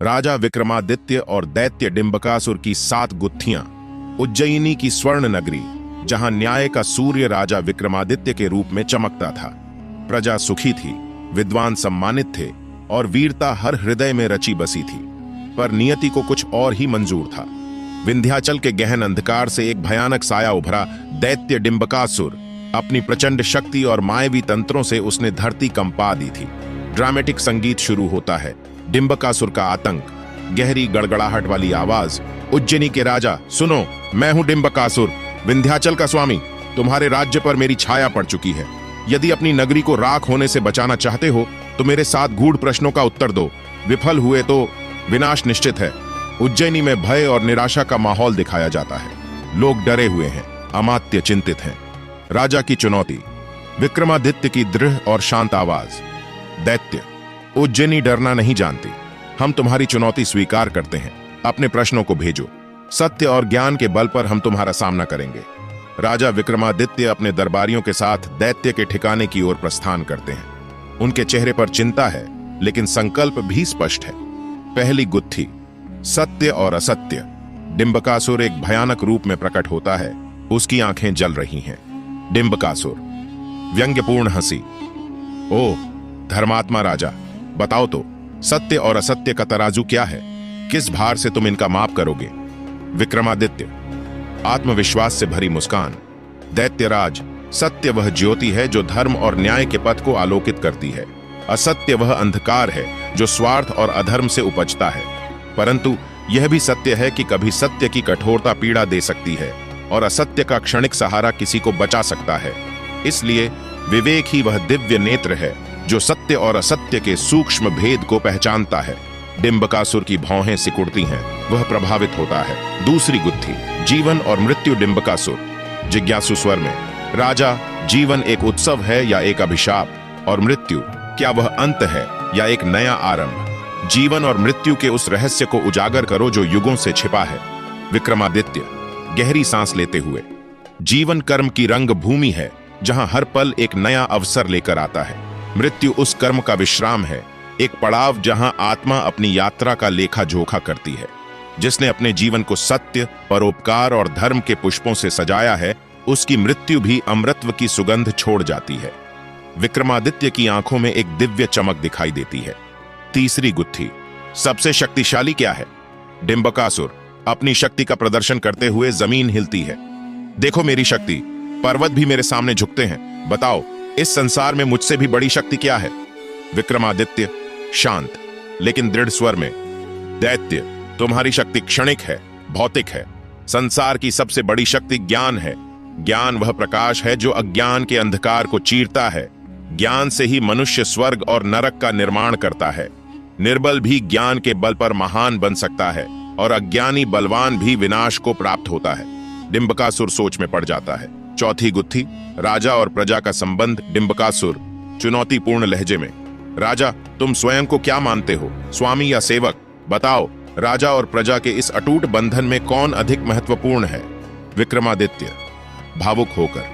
राजा विक्रमादित्य और दैत्य डिंबकासुर की 7 गुत्थियां। उज्जयिनी की स्वर्ण नगरी, जहां न्याय का सूर्य राजा विक्रमादित्य के रूप में चमकता था। प्रजा सुखी थी, विद्वान सम्मानित थे और वीरता हर हृदय में रची बसी थी। पर नियति को कुछ और ही मंजूर था। विंध्याचल के गहन अंधकार से एक भयानक साया उभरा, दैत्य डिंबकासुर। अपनी प्रचंड शक्ति और मायावी तंत्रों से उसने धरती कंपा दी थी। ड्रामेटिक संगीत शुरू होता है। डिंबकासुर का आतंक, गहरी गड़गड़ाहट वाली आवाज। उज्जैनी के राजा, सुनो, मैं हूं डिंबकासुर, विंध्याचल का स्वामी। तुम्हारे राज्य पर मेरी छाया पड़ चुकी है। यदि अपनी नगरी को राख होने से बचाना चाहते हो तो मेरे 7 गूढ़ प्रश्नों का उत्तर दो। विफल हुए तो विनाश निश्चित है। उज्जैनी में भय और निराशा का माहौल दिखाया जाता है। लोग डरे हुए हैं, अमात्य चिंतित हैं। राजा की चुनौती, विक्रमादित्य की दृढ़ और शांत आवाज। दैत्य, उज्जैनी डरना नहीं जानती। हम तुम्हारी चुनौती स्वीकार करते हैं। अपने प्रश्नों को भेजो। सत्य और ज्ञान के बल पर हम तुम्हारा सामना करेंगे। राजा विक्रमादित्य अपने दरबारियों के साथ दैत्य के ठिकाने की ओर प्रस्थान करते हैं। उनके चेहरे पर चिंता है, लेकिन संकल्प भी स्पष्ट है। पहली गुत्थी, सत्य और असत्य। डिंबकासुर एक भयानक रूप में प्रकट होता है। उसकी आंखें जल रही हैं। डिंबकासुर, व्यंग्यपूर्ण हंसी। ओह धर्मात्मा राजा, बताओ तो, सत्य और असत्य का तराजू क्या है? किस भार से तुम इनका माप करोगे? विक्रमादित्य, आत्मविश्वास से भरी मुस्कान। दैत्यराज, सत्य वह ज्योति है जो धर्म और न्याय के पथ को आलोकित करती है। असत्य वह अंधकार है जो स्वार्थ और अधर्म से उपजता है। परंतु यह भी सत्य है कि कभी सत्य की कठोरता पीड़ा दे सकती है और असत्य का क्षणिक सहारा किसी को बचा सकता है। इसलिए विवेक ही वह दिव्य नेत्र है जो सत्य और असत्य के सूक्ष्म भेद को पहचानता है। डिंबकासुर की भौहें सिकुड़ती हैं, वह प्रभावित होता है। दूसरी गुत्थी, जीवन और मृत्यु। डिंबकासुर, जिज्ञासु स्वर में, राजा, जीवन एक उत्सव है या एक अभिशाप? और मृत्यु, क्या वह अंत है या एक नया आरंभ? जीवन और मृत्यु के उस रहस्य को उजागर करो जो युगों से छिपा है। विक्रमादित्य, गहरी सांस लेते हुए, जीवन कर्म की रंग भूमि है जहां हर पल एक नया अवसर लेकर आता है। मृत्यु उस कर्म का विश्राम है, एक पड़ाव जहां आत्मा अपनी यात्रा का लेखा जोखा करती है। जिसने अपने जीवन को सत्य, परोपकार और धर्म के पुष्पों से सजाया है, उसकी मृत्यु भी अमृतत्व की सुगंध छोड़ जाती है। विक्रमादित्य की आंखों में एक दिव्य चमक दिखाई देती है। तीसरी गुत्थी, सबसे शक्तिशाली क्या है? डिंबकासुर, अपनी शक्ति का प्रदर्शन करते हुए जमीन हिलती है। देखो मेरी शक्ति, पर्वत भी मेरे सामने झुकते हैं। बताओ, इस संसार में मुझसे भी बड़ी शक्ति क्या है? विक्रमादित्य, शांत लेकिन दृढ़ स्वर में, दैत्य, तुम्हारी शक्ति क्षणिक है, भौतिक है। संसार की सबसे बड़ी शक्ति ज्ञान है। ज्ञान वह प्रकाश है जो अज्ञान के अंधकार को चीरता है। ज्ञान से ही मनुष्य स्वर्ग और नरक का निर्माण करता है। निर्बल भी ज्ञान के बल पर महान बन सकता है और अज्ञानी बलवान भी विनाश को प्राप्त होता है। डिंबकासुर सोच में पड़ जाता है। चौथी गुत्थी, राजा और प्रजा का संबंध। डिंबकासुर, चुनौतीपूर्ण लहजे में, राजा, तुम स्वयं को क्या मानते हो, स्वामी या सेवक? बताओ, राजा और प्रजा के इस अटूट बंधन में कौन अधिक महत्वपूर्ण है? विक्रमादित्य, भावुक होकर,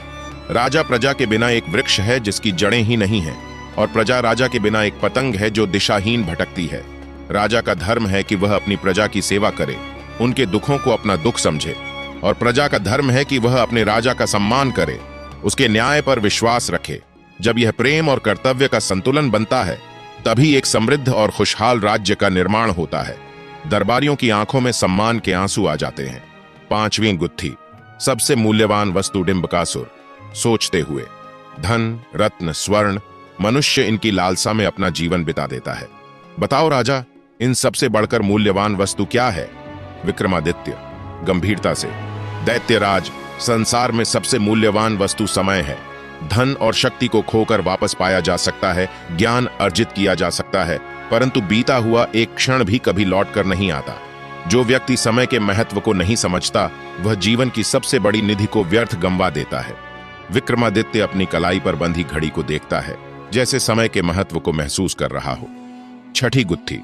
राजा प्रजा के बिना एक वृक्ष है जिसकी जड़ें ही नहीं हैं, और प्रजा राजा के बिना एक पतंग है जो दिशाहीन भटकती है। राजा का धर्म है कि वह अपनी प्रजा की सेवा करे, उनके दुखों को अपना दुख समझे, और प्रजा का धर्म है कि वह अपने राजा का सम्मान करे, उसके न्याय पर विश्वास रखे। जब यह प्रेम और कर्तव्य का संतुलन बनता है, तभी एक समृद्ध और खुशहाल राज्य का निर्माण होता है। दरबारियों की आंखों में सम्मान के आंसू आ जाते हैं। पांचवीं गुत्थी, सबसे मूल्यवान वस्तु। डिंबकासुर, सोचते हुए, धन, रत्न, स्वर्ण, मनुष्य इनकी लालसा में अपना जीवन बिता देता है। बताओ राजा, इन सबसे बढ़कर मूल्यवान वस्तु क्या है? विक्रमादित्य, गंभीरता से, दैत्यराज, संसार में सबसे मूल्यवान वस्तु समय है। धन और शक्ति को खोकर वापस पाया जा सकता है, ज्ञान अर्जित किया जा सकता है, परंतु बीता हुआ एक क्षण भी कभी लौट कर नहीं आता। जो व्यक्ति समय के महत्व को नहीं समझता, वह जीवन की सबसे बड़ी निधि को व्यर्थ गंवा देता है। विक्रमादित्य अपनी कलाई पर बंधी घड़ी को देखता है, जैसे समय के महत्व को महसूस कर रहा हो। छठी गुत्थी,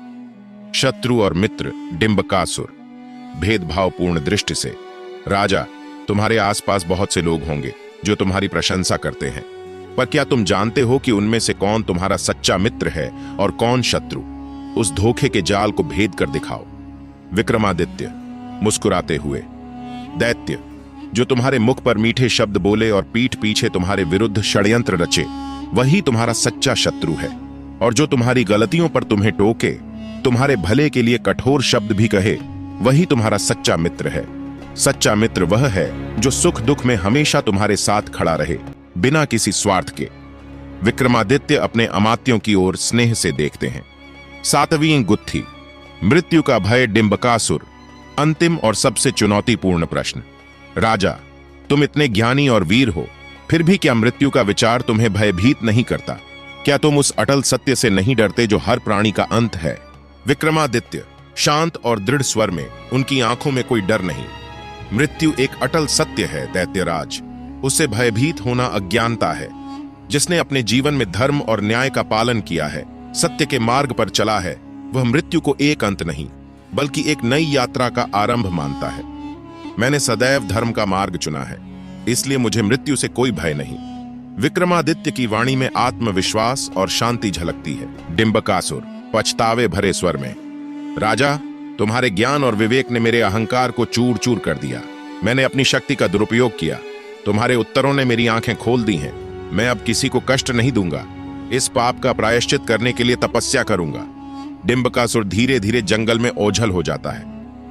शत्रु और मित्र। डिंबकासुर, भेदभावपूर्ण दृष्टि से, राजा, तुम्हारे आसपास बहुत से लोग होंगे जो तुम्हारी प्रशंसा करते हैं, पर क्या तुम जानते हो कि उनमें से कौन तुम्हारा सच्चा मित्र है और कौन शत्रु? उस धोखे के जाल को भेद कर दिखाओ। विक्रमादित्य मुस्कुराते हुए, दैत्य जो तुम्हारे मुख पर मीठे शब्द बोले और पीठ पीछे तुम्हारे विरुद्ध षड्यंत्र रचे, वही तुम्हारा सच्चा शत्रु है। और जो तुम्हारी गलतियों पर तुम्हें टोके, तुम्हारे भले के लिए कठोर शब्द भी कहे, वही तुम्हारा सच्चा मित्र है। सच्चा मित्र वह है जो सुख दुख में हमेशा तुम्हारे साथ खड़ा रहे, बिना किसी स्वार्थ के। विक्रमादित्य अपने अमात्यों की ओर स्नेह से देखते हैं। 7वीं गुत्थी, मृत्यु का भय डिंबकासुर। अंतिम और सबसे चुनौतीपूर्ण प्रश्न। राजा, तुम इतने ज्ञानी और वीर हो, फिर भी क्या मृत्यु का विचार तुम्हें भयभीत नहीं करता? क्या तुम उस अटल सत्य से नहीं डरते जो हर प्राणी का अंत है? विक्रमादित्य शांत और दृढ़ स्वर में, उनकी आंखों में कोई डर नहीं। मृत्यु एक अटल सत्य है दैत्यराज। उससे भयभीत होना अज्ञानता है। जिसने अपने जीवन में धर्म और न्याय का पालन किया है, सत्य के मार्ग पर चला है, वह मृत्यु को एक अंत नहीं बल्कि एक नई यात्रा का आरंभ मानता है। मैंने सदैव धर्म का मार्ग चुना है, इसलिए मुझे मृत्यु से कोई भय नहीं। विक्रमादित्य की वाणी में आत्मविश्वास और शांति झलकती है। डिंबकासुर पछतावे भरे स्वर में, राजा, तुम्हारे ज्ञान और विवेक ने मेरे अहंकार को चूर चूर कर दिया। मैंने अपनी शक्ति का दुरुपयोग किया। तुम्हारे उत्तरों ने मेरी आंखें खोल दी हैं। मैं अब किसी को कष्ट नहीं दूंगा। इस पाप का प्रायश्चित करने के लिए तपस्या करूंगा। डिंबकासुर धीरे धीरे जंगल में ओझल हो जाता है।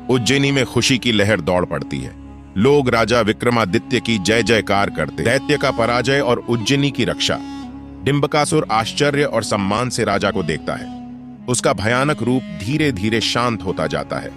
उज्जैनी में खुशी की लहर दौड़ पड़ती है। लोग राजा विक्रमादित्य की जय जयकार करते। दैत्य का पराजय और उज्जैनी की रक्षा। डिंबकासुर आश्चर्य और सम्मान से राजा को देखता है। उसका भयानक रूप धीरे धीरे शांत होता जाता है।